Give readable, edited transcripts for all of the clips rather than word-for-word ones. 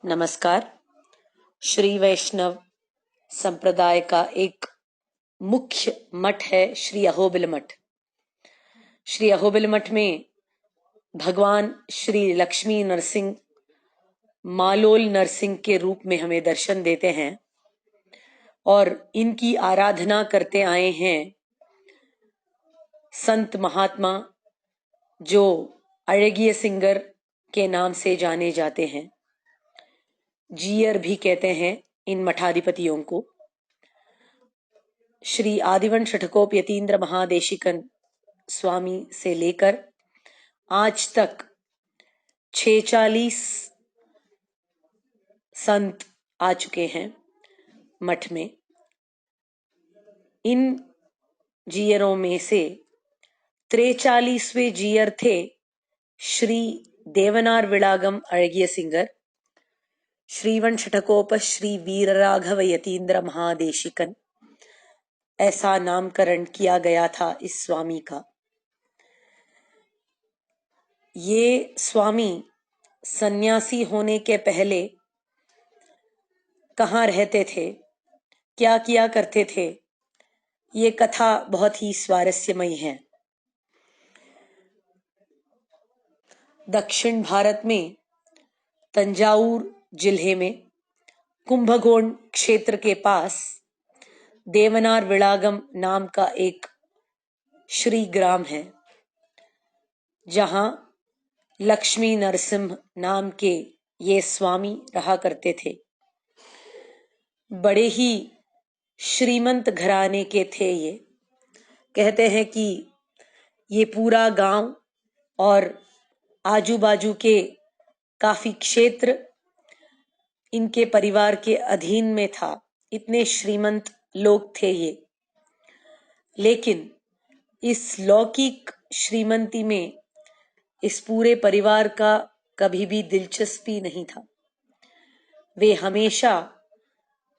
नमस्कार। श्री वैष्णव संप्रदाय का एक मुख्य मठ है श्री अहोबिल मठ। श्री अहोबिल मठ में भगवान श्री लक्ष्मी नरसिंह मालोल नरसिंह के रूप में हमें दर्शन देते हैं और इनकी आराधना करते आए हैं संत महात्मा जो अड़गिय सिंगर के नाम से जाने जाते हैं। जीयर भी कहते हैं इन मठाधिपतियों को। श्री आदिवंश शठकोप यतीन्द्र महादेशिकन स्वामी से लेकर आज तक 46 संत आ चुके हैं मठ में। इन जीयरों में से 43वें जीयर थे श्री देवनार विड़ागम अड़गिय सिंगर, श्रीवंश शठकोप श्री वीरराघव यतीन्द्र महादेशिकन, ऐसा नामकरण किया गया था इस स्वामी का। ये स्वामी सन्यासी होने के पहले कहाँ रहते थे, क्या किया करते थे, ये कथा बहुत ही स्वारस्यमयी है। दक्षिण भारत में तंजावुर जिले में कुंभकोण क्षेत्र के पास देवनार विड़ागम नाम का एक श्री ग्राम है, जहां लक्ष्मी नरसिंह नाम के ये स्वामी रहा करते थे। बड़े ही श्रीमंत घराने के थे ये। कहते हैं कि ये पूरा गांव और आजू बाजू के काफी क्षेत्र इनके परिवार के अधीन में था। इतने श्रीमंत लोग थे ये। लेकिन इस लौकिक श्रीमंती में इस पूरे परिवार का कभी भी दिलचस्पी नहीं था। वे हमेशा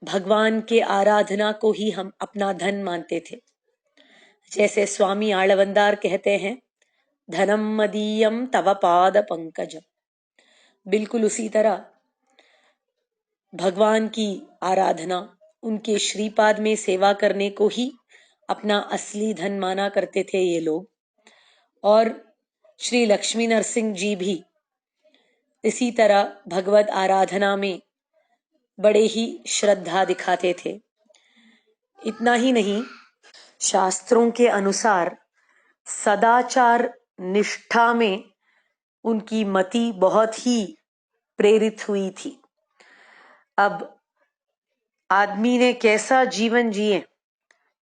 भगवान के आराधना को ही हम अपना धन मानते थे। जैसे स्वामी आळवंदार कहते हैं, धनम मदीयम तव पाद पंकजम। बिल्कुल उसी तरह भगवान की आराधना, उनके श्रीपाद में सेवा करने को ही अपना असली धन माना करते थे ये लोग। और श्री लक्ष्मी नरसिंह जी भी इसी तरह भगवत आराधना में बड़े ही श्रद्धा दिखाते थे। इतना ही नहीं, शास्त्रों के अनुसार सदाचार निष्ठा में उनकी मति बहुत ही प्रेरित हुई थी। अब आदमी ने कैसा जीवन जिए,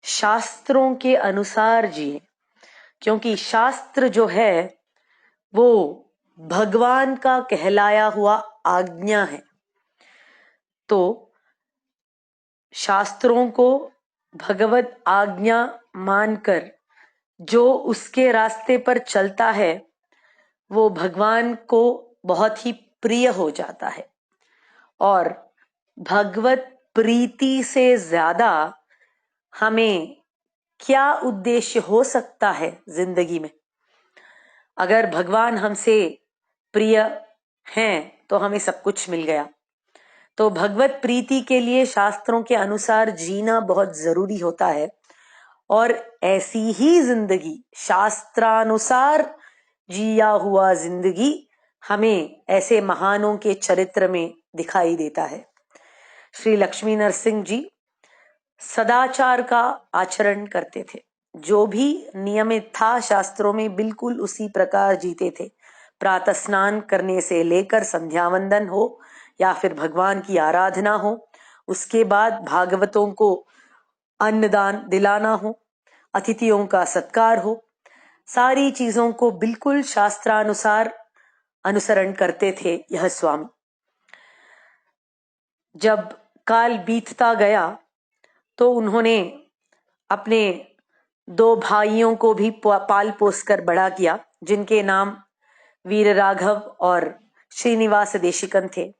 शास्त्रों के अनुसार जिए, क्योंकि शास्त्र जो है वो भगवान का कहलाया हुआ आज्ञा है। तो शास्त्रों को भगवत आज्ञा मानकर जो उसके रास्ते पर चलता है वो भगवान को बहुत ही प्रिय हो जाता है। और भगवत प्रीति से ज्यादा हमें क्या उद्देश्य हो सकता है जिंदगी में। अगर भगवान हमसे प्रिय हैं तो हमें सब कुछ मिल गया। तो भगवत प्रीति के लिए शास्त्रों के अनुसार जीना बहुत जरूरी होता है। और ऐसी ही जिंदगी, शास्त्रानुसार जिया हुआ जिंदगी, हमें ऐसे महानों के चरित्र में दिखाई देता है। श्री लक्ष्मी नरसिंह जी सदाचार का आचरण करते थे। जो भी नियमित था शास्त्रों में बिल्कुल उसी प्रकार जीते थे। प्रातः स्नान करने से लेकर संध्या वंदन हो या फिर भगवान की आराधना हो, उसके बाद भागवतों को अन्नदान दिलाना हो, अतिथियों का सत्कार हो, सारी चीजों को बिल्कुल शास्त्रानुसार अनुसरण करते थे यह स्वामी। जब काल बीतता गया तो उन्होंने अपने 2 भाइयों को भी पाल पोस कर बड़ा किया, जिनके नाम वीर राघव और श्रीनिवास देशिकन थे।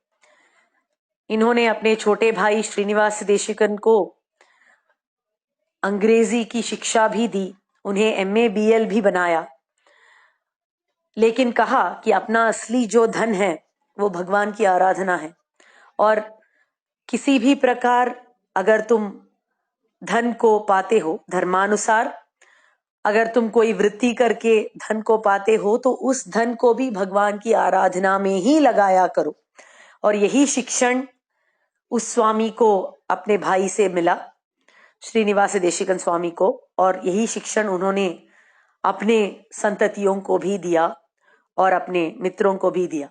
इन्होंने अपने छोटे भाई श्रीनिवास देशिकन को अंग्रेजी की शिक्षा भी दी, उन्हें MA BL भी बनाया। लेकिन कहा कि अपना असली जो धन है वो भगवान की आराधना है और किसी भी प्रकार अगर तुम धन को पाते हो धर्मानुसार, अगर तुम कोई वृत्ति करके धन को पाते हो तो उस धन को भी भगवान की आराधना में ही लगाया करो। और यही शिक्षण उस स्वामी को अपने भाई से मिला, श्रीनिवास देशिकन स्वामी को, और यही शिक्षण उन्होंने अपने संततियों को भी दिया और अपने मित्रों को भी दिया।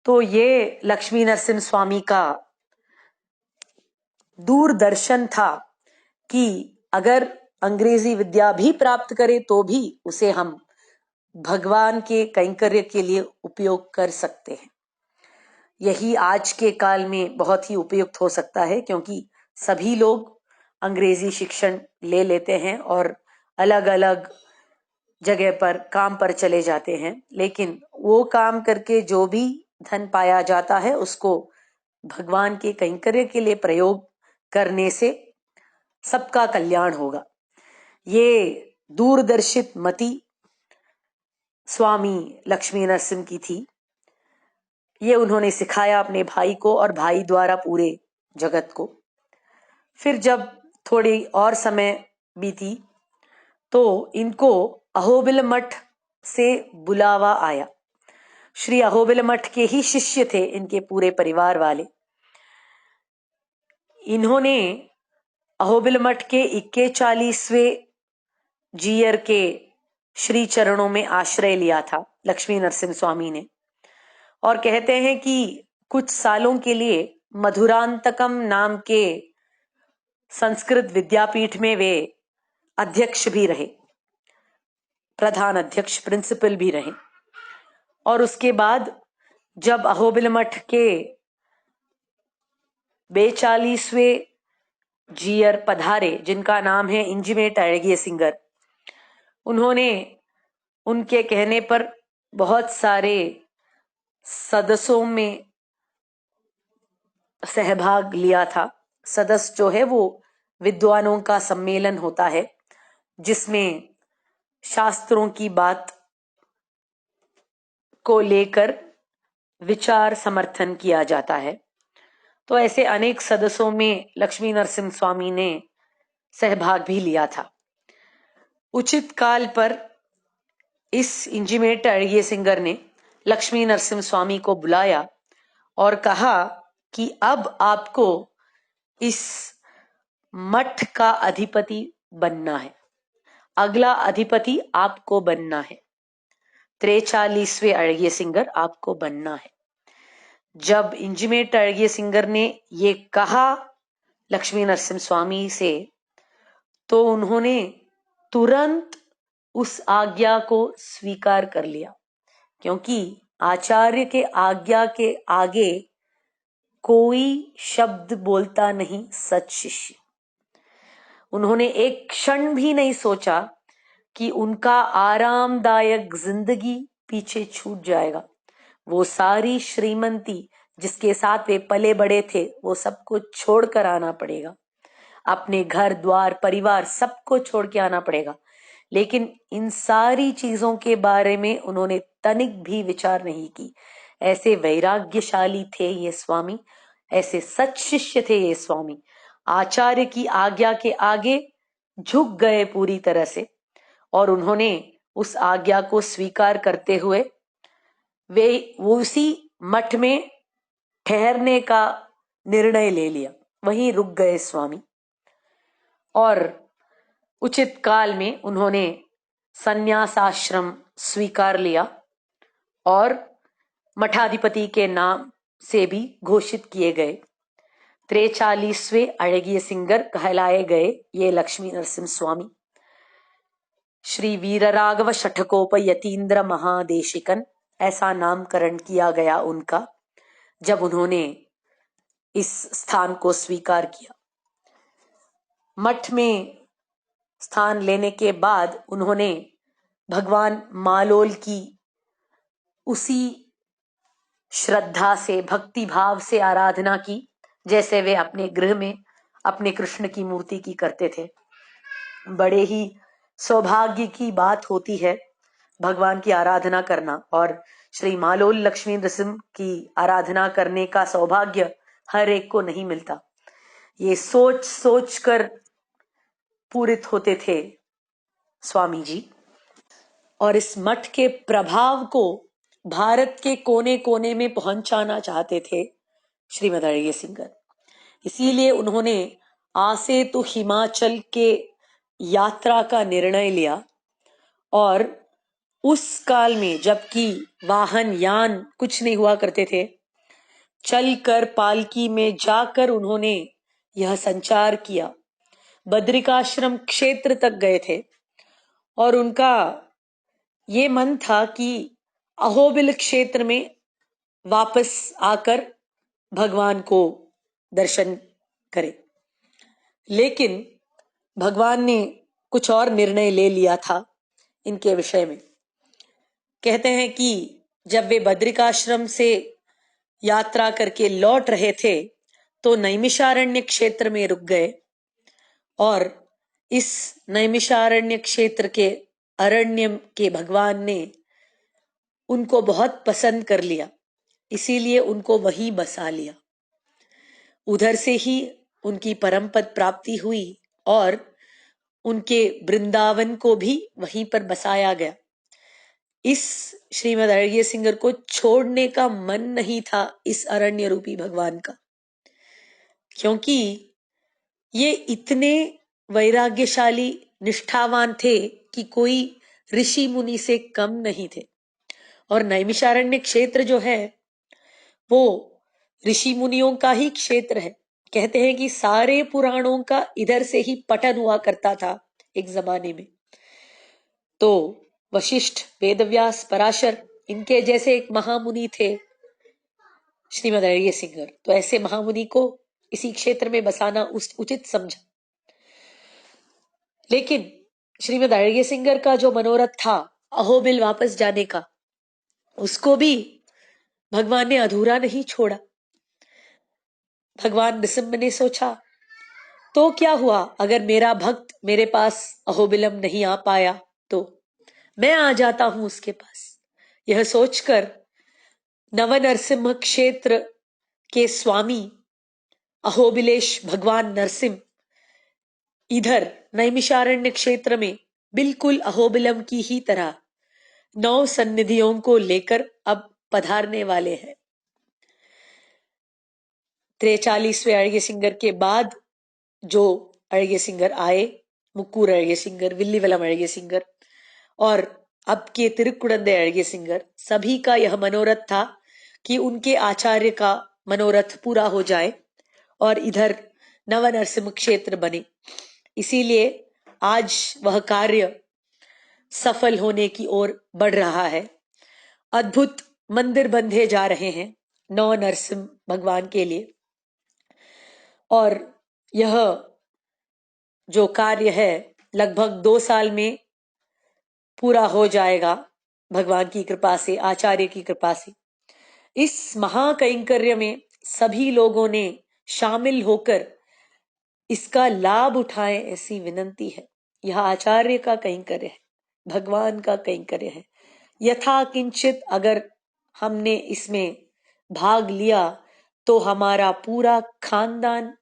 तो ये लक्ष्मी नरसिंह स्वामी का दूरदर्शन था कि अगर अंग्रेजी विद्या भी प्राप्त करे तो भी उसे हम भगवान के कैंकर्य के लिए उपयोग कर सकते हैं। यही आज के काल में बहुत ही उपयुक्त हो सकता है, क्योंकि सभी लोग अंग्रेजी शिक्षण ले लेते हैं और अलग अलग जगह पर काम पर चले जाते हैं, लेकिन वो काम करके जो भी धन पाया जाता है उसको भगवान के कैंकर्य के लिए प्रयोग करने से सबका कल्याण होगा। ये दूरदर्शित मति स्वामी लक्ष्मी नरसिंह की थी। ये उन्होंने सिखाया अपने भाई को और भाई द्वारा पूरे जगत को। फिर जब थोड़ी और समय बीती तो इनको अहोबिल मठ से बुलावा आया। श्री अहोबिल मठ के ही शिष्य थे इनके पूरे परिवार वाले। इन्होंने अहोबिल मठ के 41वें जीयर के श्री चरणों में आश्रय लिया था लक्ष्मी नरसिंह स्वामी ने, और कहते हैं कि कुछ सालों के लिए मधुरांतकम नाम के संस्कृत विद्यापीठ में वे अध्यक्ष भी रहे, प्रधान अध्यक्ष, प्रिंसिपल भी रहे। और उसके बाद जब अहोबिल मठ के 42वें जीयर पधारे, जिनका नाम है इंजिमेट अड़गिय सिंगर, उन्होंने उनके कहने पर बहुत सारे सदस्यों में सहभाग लिया था। सदस्य जो है वो विद्वानों का सम्मेलन होता है जिसमें शास्त्रों की बात को लेकर विचार समर्थन किया जाता है। तो ऐसे अनेक सदस्यों में लक्ष्मी नरसिंह स्वामी ने सहभाग भी लिया था। उचित काल पर इस इंजिमेट अड़गिय सिंगर ने लक्ष्मी नरसिंह स्वामी को बुलाया और कहा कि अब आपको इस मठ का अधिपति बनना है, अगला अधिपति आपको बनना है, 43वें अड़गिय सिंगर आपको बनना है। जब इंजिमेट अड़गिय सिंगर ने ये कहा लक्ष्मी नरसिंह स्वामी से, तो उन्होंने तुरंत उस आज्ञा को स्वीकार कर लिया, क्योंकि आचार्य के आज्ञा के आगे कोई शब्द बोलता नहीं सच शिष्य। उन्होंने एक क्षण भी नहीं सोचा कि उनका आरामदायक जिंदगी पीछे छूट जाएगा। वो सारी श्रीमंती जिसके साथ वे पले बड़े थे वो सबको छोड़कर आना पड़ेगा, अपने घर द्वार परिवार सबको छोड़ के आना पड़ेगा। लेकिन इन सारी चीजों के बारे में उन्होंने तनिक भी विचार नहीं की। ऐसे वैराग्यशाली थे ये स्वामी, ऐसे सच शिष्य थे ये स्वामी। आचार्य की आज्ञा के आगे झुक गए पूरी तरह से, और उन्होंने उस आज्ञा को स्वीकार करते हुए वे उसी मठ में ठहरने का निर्णय ले लिया, वहीं रुक गए स्वामी। और उचित काल में उन्होंने संन्यास आश्रम स्वीकार लिया और मठाधिपति के नाम से भी घोषित किए गए। 43वें अड़गिय सिंगर कहलाए गए ये लक्ष्मी नरसिंह स्वामी। श्री वीरराघव शठकोप यतीन्द्र महादेशिकन ऐसा नामकरण किया गया उनका जब उन्होंने इस स्थान को स्वीकार किया। मठ में स्थान लेने के बाद उन्होंने भगवान मालोल की उसी श्रद्धा से, भक्ति भाव से आराधना की जैसे वे अपने गृह में अपने कृष्ण की मूर्ति की करते थे। बड़े ही सौभाग्य की बात होती है भगवान की आराधना करना, और श्री मालोल लक्ष्मी नृसिंह की आराधना करने का सौभाग्य हर एक को नहीं मिलता। ये सोच सोच कर पूरित होते थे स्वामी जी, और इस मठ के प्रभाव को भारत के कोने कोने में पहुंचाना चाहते थे श्रीमद अड़िगे सिंगर। इसीलिए उन्होंने आसे तो हिमाचल के यात्रा का निर्णय लिया, और उस काल में जबकि वाहन यान कुछ नहीं हुआ करते थे, चलकर पालकी में जाकर उन्होंने यह संचार किया। बद्रिकाश्रम क्षेत्र तक गए थे और उनका ये मन था कि अहोबिल क्षेत्र में वापस आकर भगवान को दर्शन करें, लेकिन भगवान ने कुछ और निर्णय ले लिया था इनके विषय में। कहते हैं कि जब वे बद्रिकाश्रम से यात्रा करके लौट रहे थे तो नैमिषारण्य क्षेत्र में रुक गए, और इस नैमिषारण्य क्षेत्र के अरण्य के भगवान ने उनको बहुत पसंद कर लिया, इसीलिए उनको वहीं बसा लिया। उधर से ही उनकी परम पद प्राप्ति हुई और उनके वृंदावन को भी वहीं पर बसाया गया। इस श्रीमद अड़िगे सिंगर को छोड़ने का मन नहीं था इस अरण्य रूपी भगवान का, क्योंकि ये इतने वैराग्यशाली निष्ठावान थे कि कोई ऋषि मुनि से कम नहीं थे। और नैमिषारण्य क्षेत्र जो है वो ऋषि मुनियों का ही क्षेत्र है। कहते हैं कि सारे पुराणों का इधर से ही पठन हुआ करता था एक जमाने में। तो वशिष्ठ, वेदव्यास, पराशर, इनके जैसे एक महामुनि थे श्रीमद अड़िगे सिंगर, तो ऐसे महामुनि को इसी क्षेत्र में बसाना उचित समझा। लेकिन श्रीमद अड़िगे सिंगर का जो मनोरथ था अहोबिल वापस जाने का, उसको भी भगवान ने अधूरा नहीं छोड़ा। भगवान नृसिंह ने सोचा तो क्या हुआ अगर मेरा भक्त मेरे पास अहोबिलम नहीं आ पाया तो मैं आ जाता हूं उसके पास। यह सोचकर नवनरसिंह क्षेत्र के स्वामी अहोबिलेश भगवान नरसिंह इधर नैमिषारण्य क्षेत्र में बिल्कुल अहोबिलम की ही तरह 9 सन्निधियों को लेकर अब पधारने वाले हैं। 43वें अड़िगे सिंगर के बाद जो अड़िगे सिंगर आए, मुक्कूर अड़िगे सिंगर, विल्लीवलम अड़िगे सिंगर और अब के तिरुकुड़ंदे अड़िगे सिंगर, सभी का यह मनोरथ था कि उनके आचार्य का मनोरथ पूरा हो जाए और इधर नवनरसिंह क्षेत्र बने। इसीलिए आज वह कार्य सफल होने की ओर बढ़ रहा है। अद्भुत मंदिर बंधे जा रहे हैं नौ नरसिंह भगवान के लिए, और यह जो कार्य है लगभग 2 साल में पूरा हो जाएगा भगवान की कृपा से, आचार्य की कृपा से। इस महाकैंकर्य में सभी लोगों ने शामिल होकर इसका लाभ उठाएं, ऐसी विनंती है। यह आचार्य का कैंकर्य है, भगवान का कैंकर्य है। यथा किंचित अगर हमने इसमें भाग लिया तो हमारा पूरा खानदान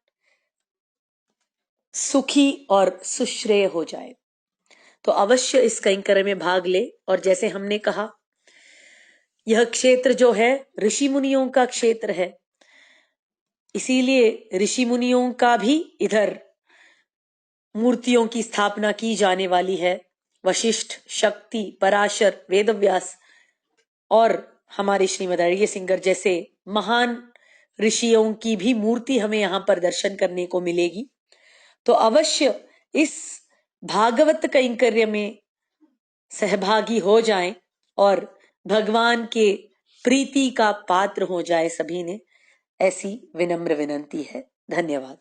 सुखी और सुश्रेय हो जाए। तो अवश्य इस कैंकर्य में भाग ले। और जैसे हमने कहा, यह क्षेत्र जो है ऋषि मुनियों का क्षेत्र है, इसीलिए ऋषि मुनियों का भी इधर मूर्तियों की स्थापना की जाने वाली है। वशिष्ठ, शक्ति, पराशर, वेदव्यास और हमारे श्रीमद अड़िगे सिंगर जैसे महान ऋषियों की भी मूर्ति हमें यहां पर दर्शन करने को मिलेगी। तो अवश्य इस भागवत कैंकर्य में सहभागी हो जाएं और भगवान के प्रीति का पात्र हो जाए सभी ने, ऐसी विनम्र विनंती है। धन्यवाद।